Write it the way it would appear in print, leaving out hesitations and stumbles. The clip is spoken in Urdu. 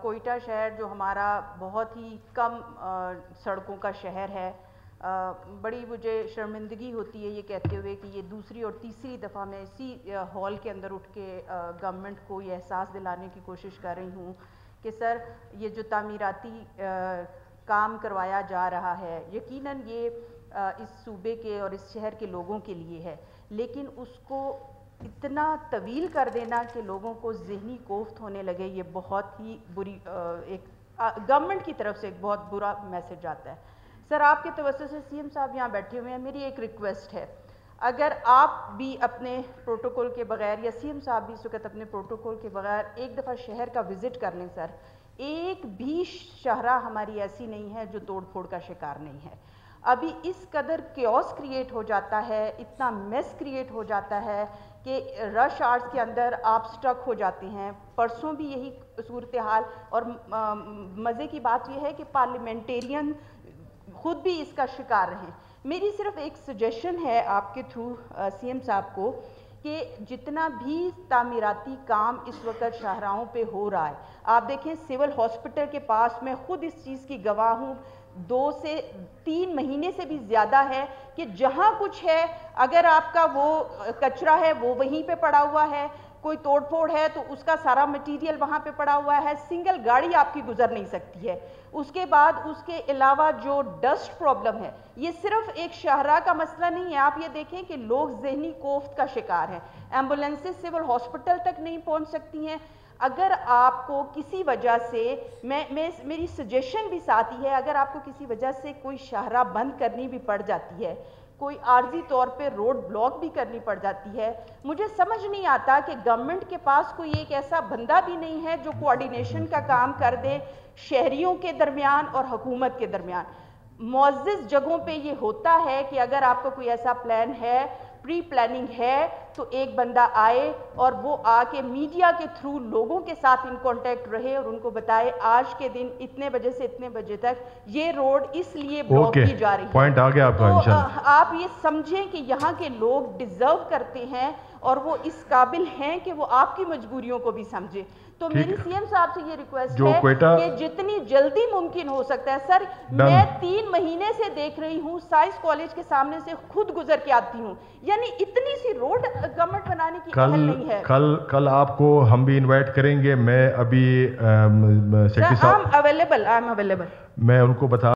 کوئٹہ شہر جو ہمارا بہت ہی کم سڑکوں کا شہر ہے، بڑی مجھے شرمندگی ہوتی ہے یہ کہتے ہوئے کہ یہ دوسری اور تیسری دفعہ میں اسی ہال کے اندر اٹھ کے گورنمنٹ کو یہ احساس دلانے کی کوشش کر رہی ہوں کہ سر یہ جو تعمیراتی کام کروایا جا رہا ہے یقیناً یہ اس صوبے کے اور اس شہر کے لوگوں کے لیے ہے، لیکن اس کو اتنا طویل کر دینا کہ لوگوں کو ذہنی کوفت ہونے لگے، یہ بہت ہی بری ایک گورنمنٹ کی طرف سے ایک بہت برا میسج آتا ہے۔ سر آپ کے توسط سے سی ایم صاحب یہاں بیٹھے ہوئے ہیں، میری ایک ریکویسٹ ہے، اگر آپ بھی اپنے پروٹوکول کے بغیر یا سی ایم صاحب بھی اس وقت اپنے پروٹوکول کے بغیر ایک دفعہ شہر کا وزٹ کر لیں سر، ایک بھی شاہراہ ہماری ایسی نہیں ہے جو توڑ پھوڑ کا شکار نہیں ہے۔ ابھی اس قدر کیوس کریٹ ہو جاتا ہے، اتنا میس کریٹ ہو جاتا ہے کہ رش آرز کے اندر آپ سٹک ہو جاتے ہیں۔ پرسوں بھی یہی صورتحال، اور مزے کی بات یہ ہے کہ پارلیمنٹیرین خود بھی اس کا شکار رہے۔ میری صرف ایک سجیشن ہے آپ کے تھرو سی ایم صاحب کو کہ جتنا بھی تعمیراتی کام اس وقت شاہراہوں پہ ہو رہا ہے، آپ دیکھیں سول ہاسپٹل کے پاس، میں خود اس چیز کی گواہ ہوں، 2 سے 3 مہینے سے بھی زیادہ ہے کہ جہاں کچھ ہے، اگر آپ کا وہ کچرا ہے وہ وہیں پہ پڑا ہوا ہے، کوئی توڑ پھوڑ ہے تو اس کا سارا مٹیریل وہاں پہ پڑا ہوا ہے، سنگل گاڑی آپ کی گزر نہیں سکتی ہے۔ اس کے بعد اس کے علاوہ جو ڈسٹ پرابلم ہے، یہ صرف ایک شاہراہ کا مسئلہ نہیں ہے، آپ یہ دیکھیں کہ لوگ ذہنی کوفت کا شکار ہیں، ایمبولینسز سول ہاسپٹل تک نہیں پہنچ سکتی ہیں۔ اگر آپ کو کسی وجہ سے میری سجیشن بھی ساتھ ہی ہے، اگر آپ کو کسی وجہ سے کوئی شاہراہ بند کرنی بھی پڑ جاتی ہے، کوئی عارضی طور پہ روڈ بلاک بھی کرنی پڑ جاتی ہے، مجھے سمجھ نہیں آتا کہ گورنمنٹ کے پاس کوئی ایک ایسا بندہ بھی نہیں ہے جو کوارڈینیشن کا کام کر دے شہریوں کے درمیان اور حکومت کے درمیان۔ معزز جگہوں پہ یہ ہوتا ہے کہ اگر آپ کو کوئی ایسا پلان ہے، پری پلاننگ ہے، تو ایک بندہ آئے اور وہ آ کے میڈیا کے تھرو لوگوں کے ساتھ ان کانٹیکٹ رہے اور ان کو بتائے آج کے دن اتنے بجے سے اتنے بجے تک یہ روڈ اس لیے بلاک کی جا رہی ہے۔ پوائنٹ آ گیا آپ کا انشاءاللہ۔ تو آپ یہ سمجھیں کہ یہاں کے لوگ ڈیزرو کرتے ہیں اور وہ اس قابل ہیں کہ وہ آپ کی مجبوریوں کو بھی سمجھے۔ تو میری سی ایم صاحب سے یہ ریکویسٹ ہے کہ جتنی جلدی ممکن ہو سکتا ہے، سر میں 3 مہینے سے دیکھ رہی ہوں، سائنس کالج کے سامنے سے خود گزر کے آتی ہوں، یعنی اتنی سی روڈ گورنمنٹ بنانے کی اہل نہیں ہے۔ کل آپ کو ہم بھی انوائٹ کریں گے، میں ابھی سیکرٹری صاحب اویلیبل میں ان کو بتا